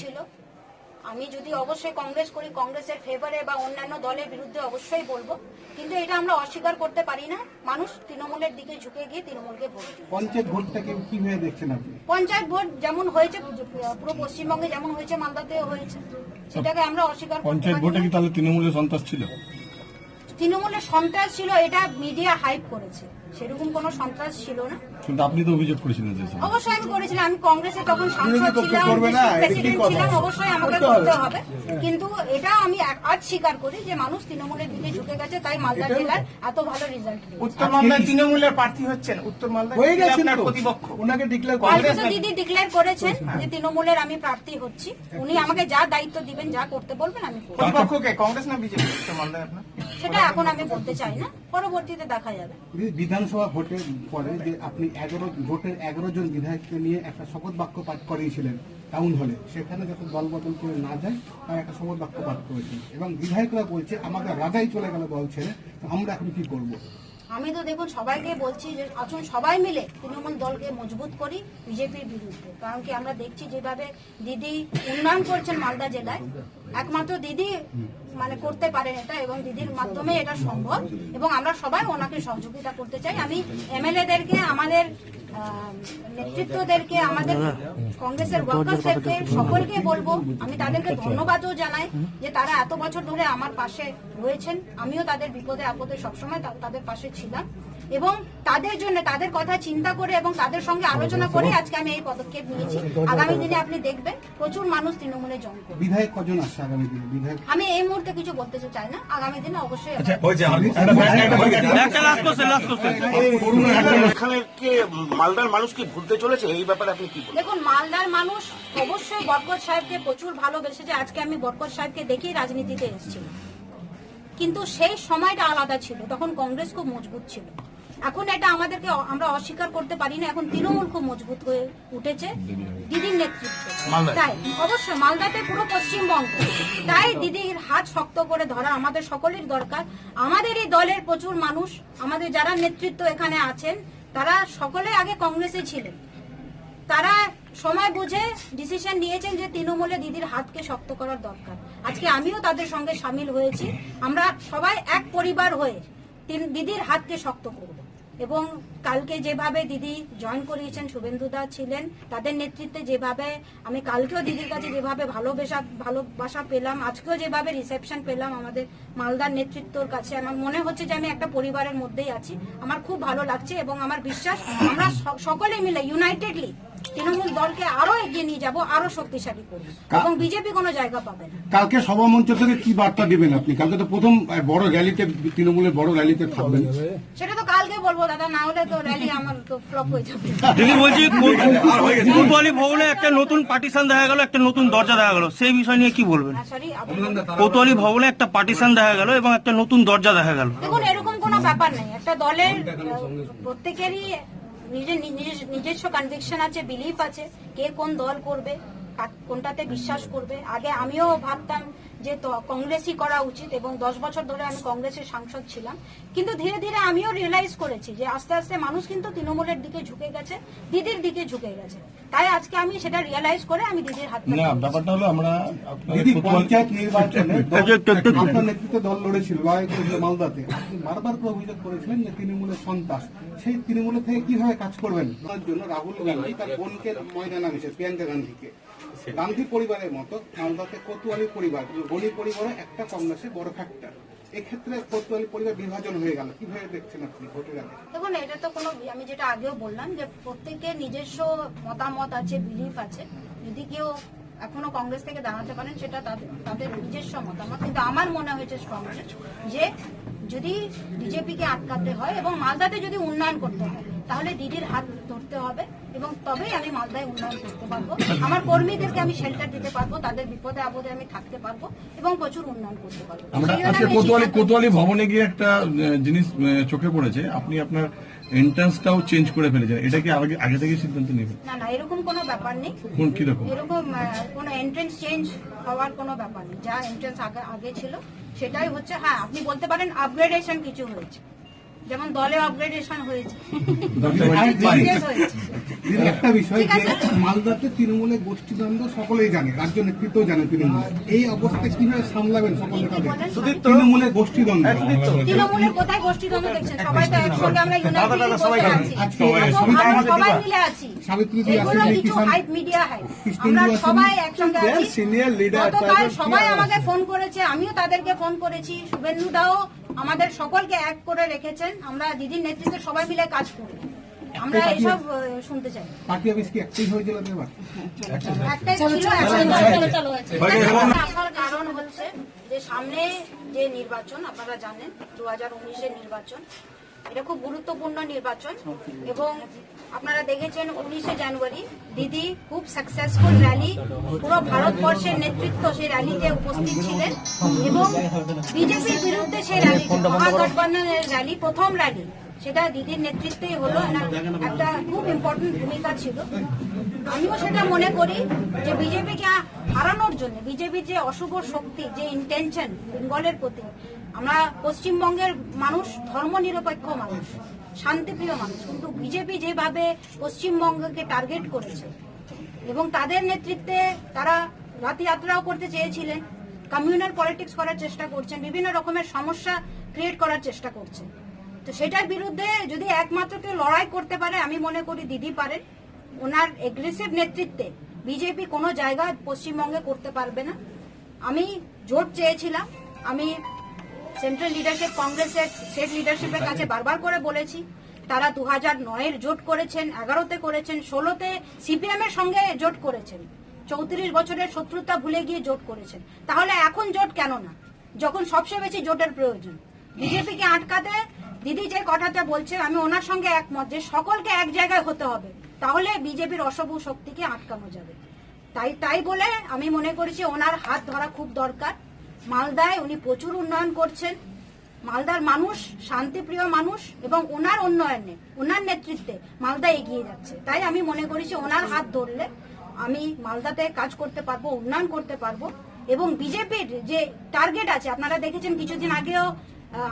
ছিল। আমি যদি অবশ্যই কংগ্রেস করি, কংগ্রেসের ফেভারে বা অন্যান্য দলের বিরুদ্ধে অবশ্যই বলবো, কিন্তু এটা আমরা অস্বীকার করতে পারি না। মানুষ তৃণমূলের দিকে ঝুঁকে গিয়ে তৃণমূলকে ভোট দিই। পঞ্চায়েত ভোটটাকে কিভাবে দেখছেন আপনি? পঞ্চায়েত ভোট যেমন হয়েছে পুরো পশ্চিমবঙ্গে, যেমন হয়েছে মালদাতেও হয়েছে, সেটাকে আমরা অস্বীকার করতে পারি না। পঞ্চায়েত ভোটে কি তাহলে তৃণমূলের সন্ত্রাস ছিল? তৃণমূলের সন্ত্রাস ছিল এটা মিডিয়া হাইপ করেছে, সেরকম কোনো সন্ত্রাস ছিল না। কিন্তু আপনি তো অভিযোগ করেছিলেন যে অবশ্যই আমি করেছিলাম, আমি কংগ্রেসে তখন সাংসদ ছিলাম, প্রেসিডেন্ট ছিলাম, অবশ্যই আমাকে করতে হবে। কিন্তু এটা আমি আজ স্বীকার করি যে মানুষ তৃণমূলের দিকে ঝুঁকে গেছে, তাই মালদা জেলার এত ভালো রেজাল্ট। উত্তর মালদায় তৃণমূলের প্রার্থী হচ্ছেন, উত্তর মালদায় হয়ে গেছেন তো প্রতিপক্ষ ওনাকে ডিক্লেয়ার কালকে তো দিদি ডিক্লেয়ার করেছেন যে তৃণমূলের আমি প্রার্থী হচ্ছি। উনি আমাকে যা দায়িত্ব দিবেন, যা করতে বলবেন আমি করব। প্রতিপক্ষকে কংগ্রেস না বিজেপি উত্তর মালদায় আপনার? সেটা এখন আমি বলতে চাই না, পরবর্তীতে দেখা যাবে। বিধানসভা ভোটের পরে যে আপনি 11 জন বিধায়ককে নিয়ে একটা শপথ বাক্য পাঠ করিয়েছিলেন টাউন হলে, সেখানে যখন দল বদল করে না যায় তারা একটা শপথ বাক্য পাঠ করেছেন এবং বিধায়করা বলছে আমাদের রাজাই চলে গেল দল ছেড়ে, তো আমরা এখন কি করব? আমি তো দেখুন সবাইকে বলছি যে আসুন সবাই মিলে তৃণমূল দলকে মজবুত করি বিজেপির বিরুদ্ধে। কারণ কি আমরা দেখছি যেভাবে দিদি উন্নয়ন করছেন মালদা জেলায়, একমাত্র দিদি মানে করতে পারেন এটা, এবং দিদির মাধ্যমে এটা সম্ভব, এবং আমরা সবাই ওনাকে সহযোগিতা করতে চাই। আমি এমএলএদেরকে, আমাদের নেতৃত্বদেরকে, আমাদের কংগ্রেসের ওয়ার্কার্সদেরকে সকলকে বলবো, আমি তাদেরকে ধন্যবাদও জানাই যে তারা এত বছর ধরে আমার পাশে রয়েছেন। আমিও তাদের বিপদে আপদে সবসময় তাদের পাশে ছিলাম, এবং তাদের জন্য, তাদের কথা চিন্তা করে এবং তাদের সঙ্গে আলোচনা করে আজকে আমি এই পদক্ষেপ নিয়েছি। আগামী দিনে আপনি দেখবেন প্রচুর মানুষ তৃণমূলে জয়েন করবে। বিধায়ক কজন আসছে আগামী দিনে? বিধায়ক আমি এই মুহূর্তে কিছু বলতে চাই না, আগামী দিনে অবশ্যই। মালদার মানুষ কি ভুলতে চলেছে এই ব্যাপারে আপনি কি বলেন? দেখুন, মালদার মানুষ অবশ্যই বরকত সাহেবকে প্রচুর ভালোবেসেছে। আজকে আমি বরকত সাহেবকে দেখেই রাজনীতিতে এসেছি, কিন্তু সেই সময়টা আলাদা ছিল, তখন কংগ্রেস খুব মজবুত ছিল। এখন এটা আমাদেরকে আমরা অস্বীকার করতে পারি না, এখন তৃণমূল খুব মজবুত হয়ে উঠেছে দিদির নেতৃত্বে। তাই অবশ্যই মালদাতে পুরো পশ্চিমবঙ্গ, তাই দিদির হাত শক্ত করে ধরা আমাদের সকলের দরকার। আমাদের এই দলের প্রচুর মানুষ, আমাদের যারা নেতৃত্ব এখানে আছেন, তারা সকলে আগে কংগ্রেসে ছিলেন। তারা সময় বুঝে ডিসিশন নিয়েছেন যে তৃণমূলে দিদির হাতকে শক্ত করার দরকার। আজকে আমিও তাদের সঙ্গে সামিল হয়েছি। আমরা সবাই এক পরিবার হয়ে দিদির হাতকে শক্ত করব, এবং কালকে যেভাবে দিদি জয়েন করিয়েছেন, শুভেন্দুদা ছিলেন, তাদের নেতৃত্বে যেভাবে আমি কালকেও দিদির কাছে যেভাবে ভালোবাসা পেলাম, আজকেও যেভাবে রিসেপশন পেলাম আমাদের মালদার নেতৃত্বর কাছে, আমার মনে হচ্ছে যে আমি একটা পরিবারের মধ্যেই আছি। আমার খুব ভালো লাগছে, এবং আমার বিশ্বাস আমরা সকলে মিলে ইউনাইটেডলি তৃণমূল দলকে আরো এগিয়ে নিয়ে যাব, আরো শক্তিশালী করব, এবং বিজেপি কোনো জায়গা পাবে না। কালকে সভামঞ্চ থেকে কি বার্তা দিবেন আপনি? কালকে তো প্রথম বড় র্যালিতে, তৃণমূলের বড় র্যালিতে থাকবেন। সেটা তো কালকে বলবো দাদা, না হলে তো র্যালি আমার তো ফ্লপ হয়ে যাবে। দিদি বলছি, কোতোয়ালি ভবনে একটা নতুন পার্টিশন দেখা গেল, একটা নতুন দরজা দেখা গেল, সেই বিষয় নিয়ে কি বলবেন? কোতোয়ালি ভবনে একটা পার্টিশন দেখা গেল এবং একটা নতুন দরজা দেখা গেল। দেখুন, এরকম কোনো ব্যাপার নেই। একটা দলের প্রত্যেকেরই নিজস্ব কনভিকশন আছে, বিলিফ আছে, কে কোন দল করবে, কোনটাতে বিশ্বাস করবে। আগে আমিও ভাবতাম যে কংগ্রেসই করা উচিত, এবং 10 বছর ধরে আমি কংগ্রেসের সাংসদ ছিলাম, কিন্তু ধীরে ধীরে আমিও রিয়েলাইজ করেছি যে আস্তে আস্তে মানুষ কিন্তু তৃণমূলের দিকে ঝুঁকে গেছে, দিদির দিকে ঝুঁকে গেছে। তাই আজকে আমি সেটা রিয়েলাইজ করে আমি দিদির হাত। না, ব্যাপারটা হলো আমরা পঞ্চায়েত নির্বাচনে আপনার নেতৃত্বে দল লড়েছিল মালদাতে, আপনি বারবার করে অভিযোগ করেছিলেন যে তৃণমূলের সন্ত্রাস। সেই তৃণমূলের থেকে কিভাবে কাজ করবেন? তার জন্য রাহুল গান্ধী তার বোনকে ময়দানে আনছে, প্রিয়াঙ্কা গান্ধীকে। গান্ধী পরিবারের মতো মালদাতে কোতোয়ালি পরিবার, গণি পরিবারে একটা কংগ্রেসের বড় ফ্যাক্টর। এক্ষেত্রে কোতোয়ালি পরিবার বিভাজন হয়ে গেল, কিভাবে দেখছেন আপনি ভোটের আগে? দেখুন, এটা তো কোনো, আমি যেটা আগেও বললাম যে প্রত্যেকের নিজস্ব মতামত আছে, বিলিফ আছে। যদি কেউ এখনো কংগ্রেস থেকে দাঁড়াতে পারেন, সেটা তাদের নিজস্ব মতামত, কিন্তু আমার মনে হয়েছে স্ট্রংলি যে যদি বিজেপিকে আটকাতে হয় এবং মালদাতে যদি উন্নয়ন করতে হয়, তাহলে দিদির হাত ধরতে হবে, এবং তবেই আমি মালদায় উন্নয়ন করতে পারবো। আমার কর্মীদেরকে আমি শেল্টার দিতে পারবো, তাদের বিপদে আপদে আমি থাকতে পারবো, এবং প্রচুর উন্নয়ন করতে পারবো। আমরা আজকে কোতোয়ালি ভবনে গিয়ে একটা জিনিস চোখে পড়েছে, আপনি আপনার এন্ট্রান্সটাও চেঞ্জ করে ফেলেছেন। এটা কি আগে থেকে সিদ্ধান্ত নেবেন? না না, এরকম কোনো ব্যাপার নেই। কিরকম? এরকম কোনো এন্ট্রেন্স চেঞ্জ হওয়ার কোনো ব্যাপার নেই। যা এন্ট্রেন্স আগে ছিল সেটাই হচ্ছে। হ্যাঁ, আপনি বলতে পারেন আপগ্রেডেশন কিছু হয়েছে, যেমন দলে আপগ্রেডেশন হয়েছে, আর changes হয়েছে। দিদি, একটা বিষয় ঠিক যে আছে। মালদাতে তৃণমূলের গোষ্ঠীদ্বন্দ্ব সকলেই জানে, রাজ্য নেতৃত্বও জানে তৃণমূল, এই অবস্থায় কিভাবে সামলাবেন সকলে তাদের তৃণমূলের গোষ্ঠীদ্বন্দ্ব? তৃণমূলের কোথায় গোষ্ঠীদ্বন্দ্ব দেখছেন? সবাই তো একসঙ্গে আমরা ইউনাইটেড আজকে আমরা সবাই মিলে আছি। সাবিত্রী দি এগুলো আছেন, কিছু কিষাণ হাইপ, মিডিয়া হাইপ। কৃষ্ণেন্দু আমরা আছেন। সবাই একসঙ্গে আছি। সিনিয়র লিডার গতকাল সবাই আমাকে ফোন করেছে, আমিও তাদেরকে ফোন করেছি। শুভেন্দু দাও আমাদের সকলকে এক করে রেখেছেন। আমরা দিদির নেতৃত্বে সবাই মিলে কাজ করি। আমরা এসব শুনতে চাই। পার্টি অফিস কি একটাই হয়েছিল এবার? একটাই ছিল, আসার কারণ হচ্ছে যে সামনে যে নির্বাচন আপনারা জানেন, 2019-এর নির্বাচন, এটা খুব গুরুত্বপূর্ণ নির্বাচন। এবং আপনারা দেখেছেন 19শে জানুয়ারি দিদি খুব সাকসেসফুল র্যালি, পুরো ভারতবর্ষের নেতৃত্ব সেই র্যালিতে উপস্থিত ছিলেন এবং বিজেপির বিরুদ্ধে সেই র্যালি, মহাগঠবন্ধনের র্যালি, প্রথম র্যালি, সেটা দিদির নেতৃত্বেই হলো। একটা খুব ইম্পর্টেন্ট ভূমিকা ছিল। আমিও সেটা মনে করি যে বিজেপিকে হারানোর জন্য, বিজেপির যে অশুভ শক্তি, যে ইন্টেনশন বেঙ্গলের প্রতি, আমরা পশ্চিমবঙ্গের মানুষ ধর্মনিরপেক্ষ মানুষ, শান্তিপ্রিয় মানুষ, কিন্তু বিজেপি যেভাবে পশ্চিমবঙ্গকে টার্গেট করেছে এবং তাদের নেতৃত্বে তারা রথযাত্রাও করতে চেয়েছিলেন, কমিউনাল পলিটিক্স করার চেষ্টা করছেন, বিভিন্ন রকমের সমস্যা ক্রিয়েট করার চেষ্টা করছেন। তো সেটার বিরুদ্ধে যদি একমাত্র কেউ লড়াই করতে পারে, আমি মনে করি দিদি পারেন। ওনার এগ্রেসিভ নেতৃত্বে বিজেপি কোনো জায়গা পশ্চিমবঙ্গে করতে পারবে না। আমি জোট চেয়েছিলাম, আমি সেন্ট্রাল লিডারশিপ, কংগ্রেসের স্টেট লিডারশিপের কাছে বারবার করে বলেছি। তারা 2009-এর জোট করেছেন, 11তে করেছেন, 16তে সিপিএম এর সঙ্গে জোট করেছেন, 34 বছরের শত্রুতা ভুলে গিয়ে জোট করেছেন। তাহলে এখন জোট কেন না, যখন সবচেয়ে বেশি জোটের প্রয়োজন? বিজেপিকে আটকাতে দিদি যে কথাটা বলছে, আমি ওনার সঙ্গে একমত যে সকলকে এক জায়গায় হতে হবে, তাহলে বিজেপির অশুভ শক্তিকে আটকানো যাবে। তাই বলে আমি মনে করেছি ওনার হাত ধরা খুব দরকার। মালদায় উনি প্রচুর উন্নয়ন করছেন, মালদার মানুষ শান্তিপ্রিয় মানুষ এবং ওনার উন্নয়নে, ওনার নেতৃত্বে মালদা এগিয়ে যাচ্ছে। তাই আমি মনে করেছি ওনার হাত ধরলে আমি মালদাতে কাজ করতে পারবো, উন্নয়ন করতে পারবো। এবং বিজেপির যে টার্গেট আছে, আপনারা দেখেছেন কিছুদিন আগেও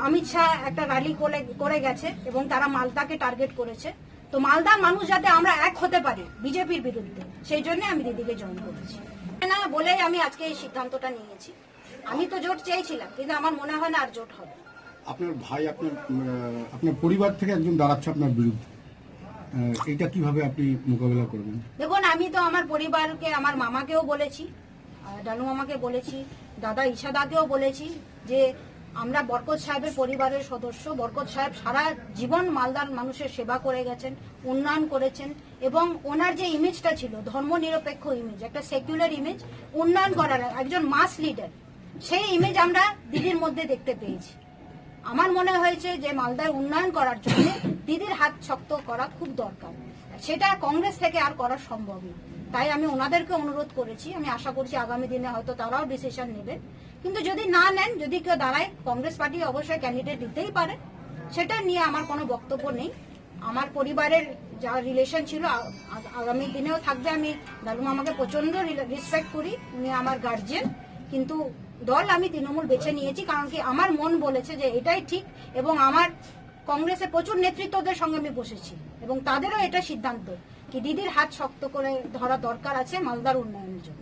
অমিত শাহ একটা র্যালি করে গেছে এবং তারা মালদাকে টার্গেট করেছে। তো মালদার মানুষ যাতে আমরা এক হতে পারি বিজেপির বিরুদ্ধে, সেই জন্য আমি দিদিকে জয়েন করেছি না বলেই আমি আজকে এই সিদ্ধান্তটা নিয়েছি। আমি তো জোট চেয়েছিলাম, কিন্তু আমার মনে হয় না আর জোট হবে। আপনার ভাই আপনার পরিবার থেকে একজন দাঁড়াচ্ছে আপনার বিরুদ্ধে, এটা কিভাবে আপনি মোকাবেলা করবেন? দেখুন, আমি তো আমার পরিবারকে, আমার মামাকেও বলেছি, ডানু মামাকে বলেছি, দাদা ইশাদাকেও বলেছি যে আমরা বরকত সাহেবের পরিবারের সদস্য। বরকত সাহেব সারা জীবন মালদার মানুষের সেবা করে গেছেন, উন্নয়ন করেছেন এবং ওনার যে ইমেজটা ছিল ধর্মনিরপেক্ষ ইমেজ, একটা সেকুলার ইমেজ, উন্নয়ন করার একজন মাস লিডার, সেই ইমেজ আমরা দিদির মধ্যে দেখতে পেয়েছি। আমার মনে হয়েছে যে মালদার উন্নয়ন করার জন্য দিদির হাত শক্ত করা খুব দরকার। সেটা কংগ্রেস থেকে আর করা সম্ভব না। তাই আমি ওনাদেরকে অনুরোধ করেছি। আমি আশা করছি আগামী দিনে হয়তো তারাও ডিসিশন নেবে। কিন্তু যদি না নেন, যদি কেউ দাঁড়ায়, কংগ্রেস পার্টি অবশ্যই ক্যান্ডিডেট দিতেই পারে, সেটা নিয়ে আমার কোনো বক্তব্য নেই। আমার পরিবারের যা রিলেশন ছিল আগামী দিনেও থাকবে। আমি দাদু মামাকে প্রচন্ড রেসপেক্ট করি, উনি আমার গার্জিয়ান। কিন্তু দল আমি তৃণমূল বেছে নিয়েছি, কারণ কি আমার মন বলেছে যে এটাই ঠিক। এবং আমার কংগ্রেসের প্রচুর নেতৃত্বদের সঙ্গে আমি বসেছি এবং তাদেরও এটা সিদ্ধান্ত কি দিদির হাত শক্ত করে ধরা দরকার আছে মালদার উন্নয়নের জন্য।